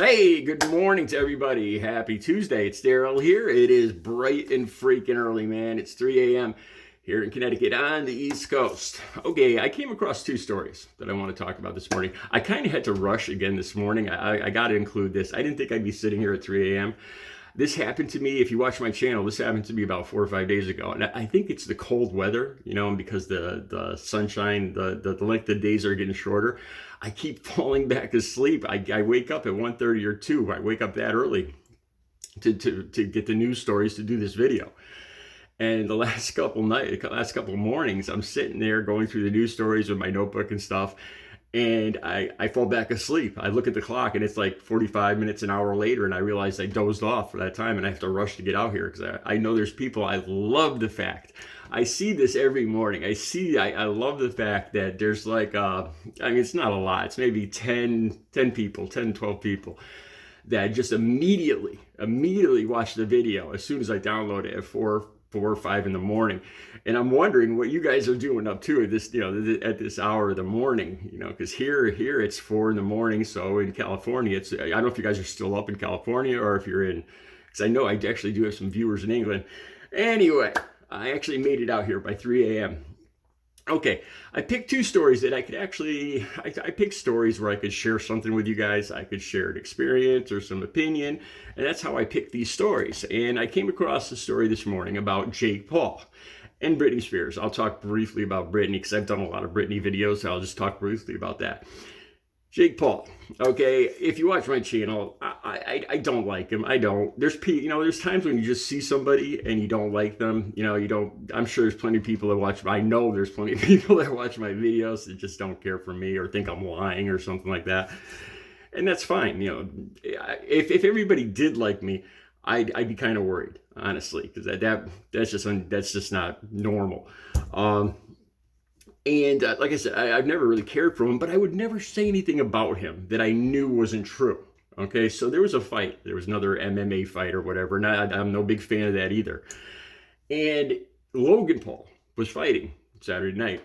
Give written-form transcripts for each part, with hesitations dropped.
Hey, good morning to everybody. Happy Tuesday. It's Daryl here. It is bright and freaking early, man. It's 3 a.m. here in Connecticut on the East Coast. Okay, I came across two stories that I want to talk about this morning. I kind of had to rush again this morning. I got to include this. I didn't think I'd be sitting here at 3 a.m. This happened to me, if you watch my channel, this happened to me about 4 or 5 days ago. And I think it's the cold weather, and because the sunshine, the length of days are getting shorter, I keep falling back asleep. I wake up at 1:30 or 2. I wake up that early to get the news stories to do this video. And the last couple mornings, I'm sitting there going through the news stories with my notebook and stuff. And I fall back asleep. I look at the clock and it's like 45 minutes, an hour later, and I realize I dozed off for that time and I have to rush to get out here because I know there's people. I love the fact. I see this every morning. I love the fact that there's like, it's not a lot. It's maybe 10 people, 10, 12 people that just immediately watch the video as soon as I download it at 4 or 5 in the morning. And I'm wondering what you guys are doing up to at this hour of the morning, because here it's 4 in the morning. So in California, I don't know if you guys are still up in California or if you're in, because I know I actually do have some viewers in England. Anyway, I actually made it out here by 3 a.m. Okay, I picked two stories that I could actually, I picked stories where I could share something with you guys. I could share an experience or some opinion, and that's how I picked these stories. And I came across a story this morning about Jake Paul and Britney Spears. I'll talk briefly about Britney because I've done a lot of Britney videos, so I'll just talk briefly about that. Jake Paul, okay, if you watch my channel, I don't like him. I don't. There's times when you just see somebody and you don't like them. I'm sure there's plenty of people that watch. I know there's plenty of people that watch my videos that just don't care for me or think I'm lying or something like that. And that's fine. If everybody did like me, I'd be kind of worried, honestly, because that's just not normal. And like I said, I've never really cared for him, but I would never say anything about him that I knew wasn't true. Okay, so there was a fight. There was another MMA fight or whatever, and I'm no big fan of that either. And Logan Paul was fighting Saturday night.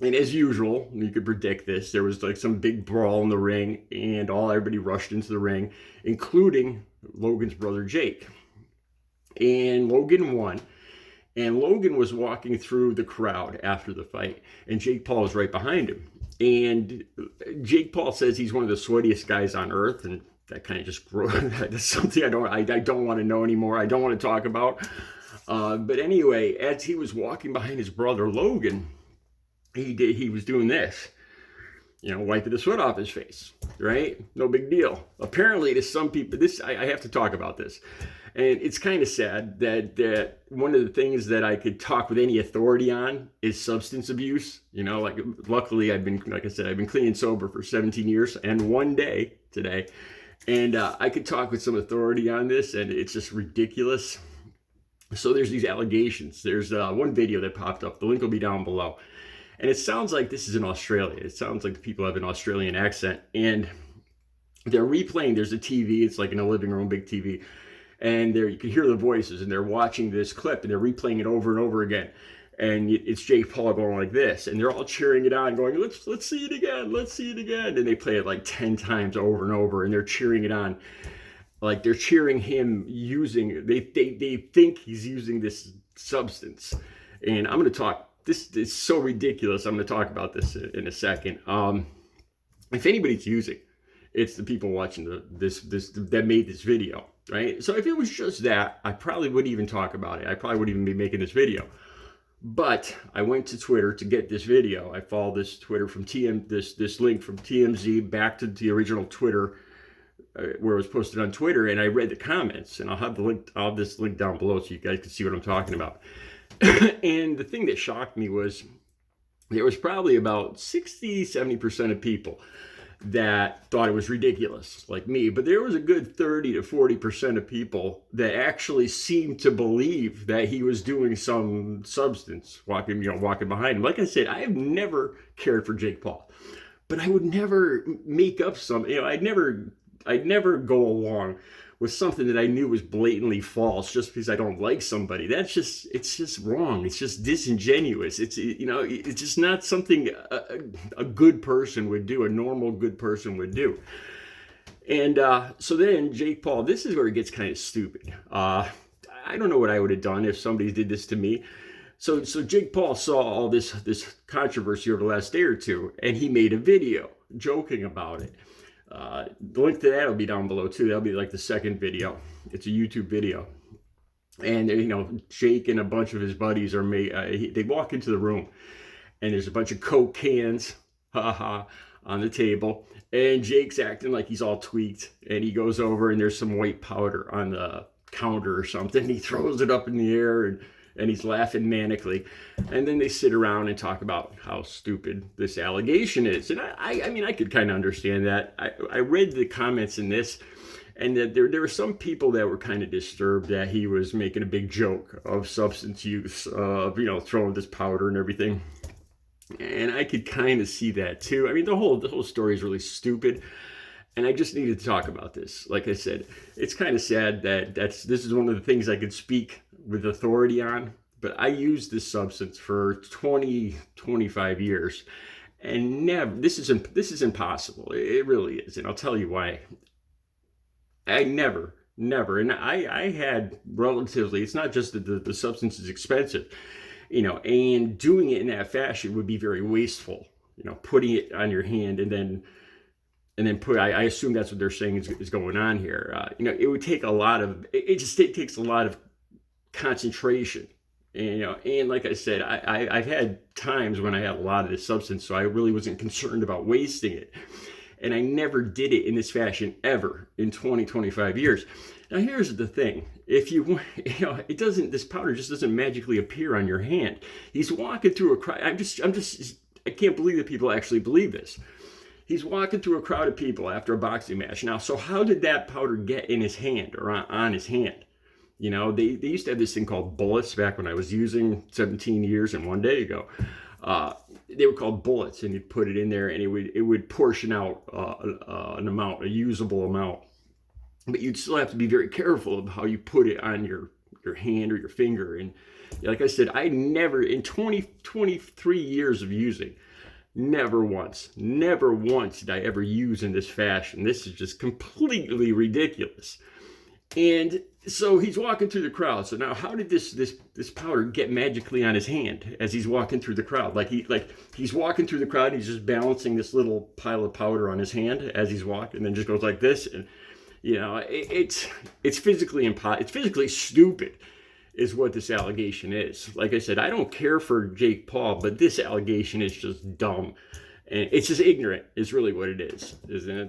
And as usual, you could predict this, there was like some big brawl in the ring, and everybody rushed into the ring, including Logan's brother Jake. And Logan won. And Logan was walking through the crowd after the fight, and Jake Paul was right behind him. And Jake Paul says he's one of the sweatiest guys on earth, and that kind of just that's something I don't want to know anymore. I don't want to talk about. But anyway, as he was walking behind his brother Logan, he was doing this, wiping the sweat off his face. Right? No big deal. Apparently, to some people, I have to talk about this. And it's kind of sad that one of the things that I could talk with any authority on is substance abuse. Luckily I've been clean and sober for 17 years and one day today. And I could talk with some authority on this, and it's just ridiculous. So there's these allegations. There's one video that popped up. The link will be down below. And it sounds like this is in Australia. It sounds like the people have an Australian accent. And they're replaying. There's a TV. It's like in a living room, big TV. And you can hear the voices, and they're watching this clip, and they're replaying it over and over again. And it's Jake Paul going like this, and they're all cheering it on, going, let's see it again, let's see it again. And they play it like 10 times over and over, and they're cheering it on. Like they're cheering him they think he's using this substance. And I'm going to talk, this is so ridiculous. I'm going to talk about this in a second. If anybody's using, it's the people watching this that made this video. Right? So if it was just that, I probably wouldn't even talk about it. I probably wouldn't even be making this video. But I went to Twitter to get this video. I followed this Twitter from this link from TMZ back to the original Twitter where it was posted on Twitter, and I read the comments. And I'll have this link down below so you guys can see what I'm talking about. And the thing that shocked me was there was probably about 60-70% of people that thought it was ridiculous, like me, but there was a good 30 to 40% of people that actually seemed to believe that he was doing some substance, walking behind him. Like I said, I have never cared for Jake Paul, but I would never make up I'd never go along with something that I knew was blatantly false just because I don't like somebody. It's just wrong. It's just disingenuous. It's just not something a good person would do, a normal good person would do. And so then Jake Paul, this is where it gets kind of stupid. I don't know what I would have done if somebody did this to me. So Jake Paul saw all this controversy over the last day or two, and he made a video joking about it. The link to that will be down below too. That'll be like the second video. It's a YouTube video. And Jake and a bunch of his buddies are they walk into the room, and there's a bunch of Coke cans, on the table, and Jake's acting like he's all tweaked, and he goes over and there's some white powder on the counter or something. He throws it up in the air, and he's laughing manically. And then they sit around and talk about how stupid this allegation is. And I mean, I could kind of understand that. I read the comments in this, and that there were some people that were kind of disturbed that he was making a big joke of substance use, of throwing this powder and everything. And I could kind of see that too. I mean, the whole story is really stupid, and I just needed to talk about this. Like I said, it's kind of sad that this is one of the things I could speak with authority on. But I used this substance for 25 years, and never. This is impossible. It really is, and I'll tell you why. I never, and I had relatively. It's not just that the substance is expensive. And doing it in that fashion would be very wasteful. Putting it on your hand and then put. I assume that's what they're saying is going on here. It would take a lot of. It takes a lot of concentration. And like I said, I've had times when I had a lot of this substance, so I really wasn't concerned about wasting it. And I never did it in this fashion ever in 25 years. Now here's the thing: if this powder just doesn't magically appear on your hand. He's walking through a crowd. I can't believe that people actually believe this. He's walking through a crowd of people after a boxing match. Now, so how did that powder get in his hand or on his hand? They used to have this thing called bullets back when I was using 17 years and one day ago. They were called bullets, and you'd put it in there, and it would portion out an amount, a usable amount. But you'd still have to be very careful of how you put it on your hand or your finger. And like I said, I never, in 23 years of using, never once did I ever use in this fashion. This is just completely ridiculous. And so he's walking through the crowd. So now, how did this powder get magically on his hand as he's walking through the crowd? Like he's walking through the crowd, and he's just balancing this little pile of powder on his hand as he's walking, and then just goes like this. And it's physically impossible. It's physically stupid, is what this allegation is. Like I said, I don't care for Jake Paul, but this allegation is just dumb. And it's just ignorant is really what it is.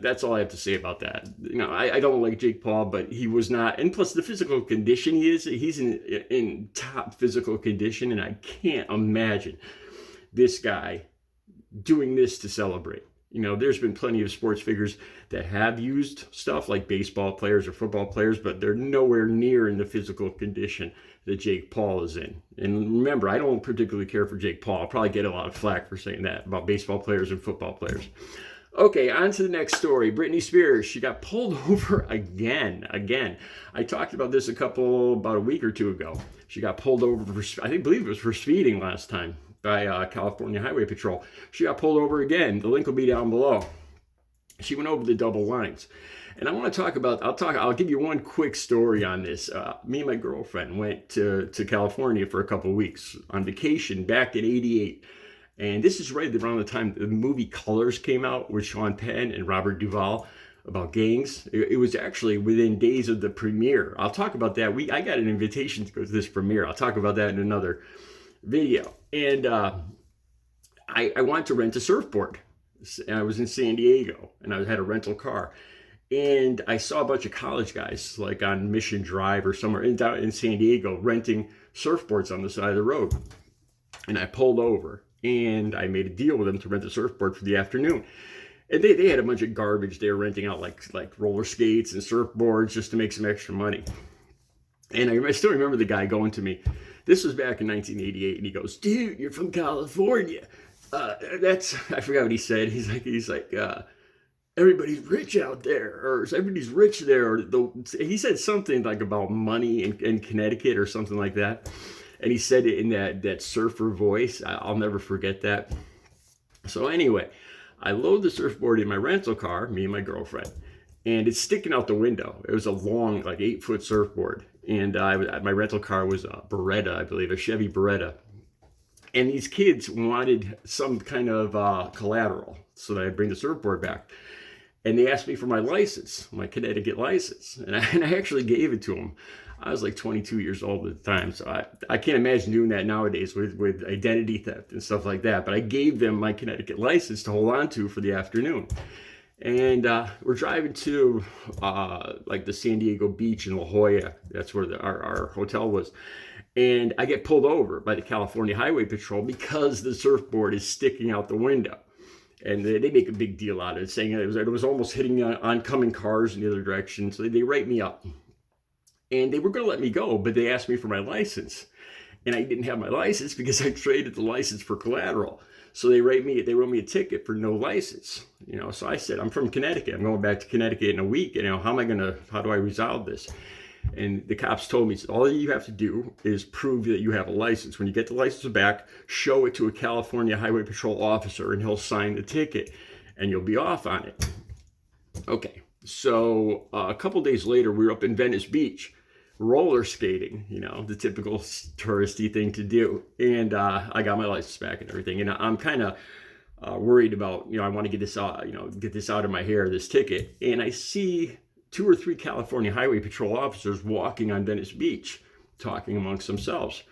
That's all I have to say about that. I don't like Jake Paul, but he was not. And plus the physical condition he's in top physical condition. And I can't imagine this guy doing this to celebrate. There's been plenty of sports figures that have used stuff like baseball players or football players, but they're nowhere near in the physical condition that Jake Paul is in. And remember, I don't particularly care for Jake Paul. I'll probably get a lot of flack for saying that about baseball players and football players. Okay, on to the next story. Britney Spears, she got pulled over again. I talked about this about a week or two ago. She got pulled over for, I believe it was for speeding last time, by California Highway Patrol. She got pulled over again. The link will be down below. She went over the double lines. And I want to talk about, I'll give you one quick story on this. Me and my girlfriend went to California for a couple of weeks on vacation back in '88. And this is right around the time the movie Colors came out with Sean Penn and Robert Duvall about gangs. It was actually within days of the premiere. I'll talk about that. I got an invitation to go to this premiere. I'll talk about that in another video. And I wanted to rent a surfboard. I was in San Diego, and I had a rental car. And I saw a bunch of college guys, like on Mission Drive or somewhere down in San Diego, renting surfboards on the side of the road. And I pulled over, and I made a deal with them to rent a surfboard for the afternoon. And they had a bunch of garbage. They were renting out like roller skates and surfboards just to make some extra money. And I still remember the guy going to me. This was back in 1988, and he goes, "Dude, you're from California." I forgot what he said. He's like, everybody's rich out there, or everybody's rich there. He said something like about money in Connecticut or something like that. And he said it in that surfer voice. I'll never forget that. So anyway, I load the surfboard in my rental car, me and my girlfriend. and it's sticking out the window. It was a long, like 8-foot surfboard. And my rental car was a Beretta, I believe, a Chevy Beretta. And these kids wanted some kind of collateral so that I'd bring the surfboard back. And they asked me for my license, my Connecticut license. And I actually gave it to them. I was like 22 years old at the time. So I can't imagine doing that nowadays with identity theft and stuff like that. But I gave them my Connecticut license to hold on to for the afternoon. And we're driving to like the San Diego beach in La Jolla. That's where our hotel was. And I get pulled over by the California Highway Patrol because the surfboard is sticking out the window. And they make a big deal out of it, saying it was almost hitting oncoming cars in the other direction. So they write me up. And they were going to let me go, but they asked me for my license. And I didn't have my license because I traded the license for collateral. So they wrote me a ticket for no license. So I said, I'm from Connecticut. I'm going back to Connecticut in a week. How do I resolve this? And the cops told me, all you have to do is prove that you have a license. When you get the license back, show it to a California Highway Patrol officer and he'll sign the ticket and you'll be off on it. Okay, so a couple days later, we were up in Venice Beach, roller skating, the typical touristy thing to do. And I got my license back and everything. And I'm kind of worried about, I want to get this out, get this out of my hair, this ticket. And I see 2 or 3 California Highway Patrol officers walking on Venice Beach, talking amongst themselves.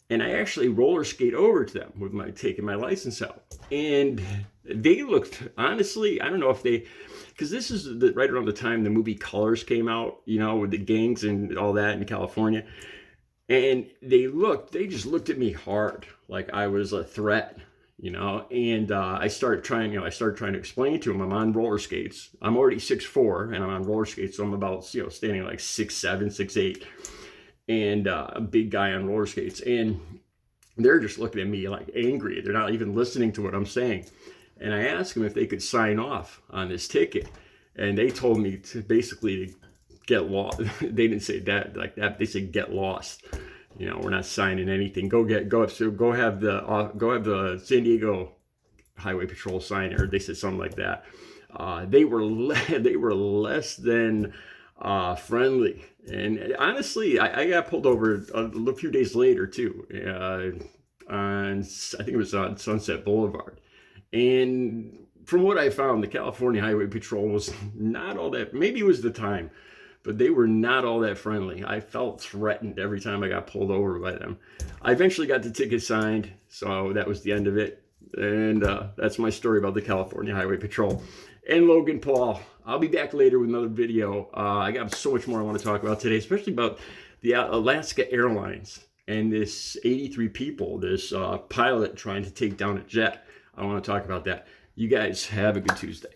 And I actually roller skate over to them with taking my license out. And they looked, honestly, I don't know if because this is right around the time the movie Colors came out, with the gangs and all that in California. And they just looked at me hard, like I was a threat. And I started trying to explain to him, I'm on roller skates. I'm already 6'4", and I'm on roller skates, so I'm about, standing like 6'7", 6'8", and a big guy on roller skates. And they're just looking at me like angry. They're not even listening to what I'm saying. And I asked them if they could sign off on this ticket, and they told me to basically get lost. They didn't say that like that. They said get lost. We're not signing anything. Go have the San Diego Highway Patrol sign it, or they said something like that. They were less than friendly, and honestly, I got pulled over a few days later too. I think it was on Sunset Boulevard, and from what I found, the California Highway Patrol was not all that. Maybe it was the time. But they were not all that friendly. I felt threatened every time I got pulled over by them. I eventually got the ticket signed, so that was the end of it. And that's my story about the California Highway Patrol. And Logan Paul. I'll be back later with another video. I got so much more I want to talk about today, especially about the Alaska Airlines and this 83 people, this pilot trying to take down a jet. I want to talk about that. You guys have a good Tuesday.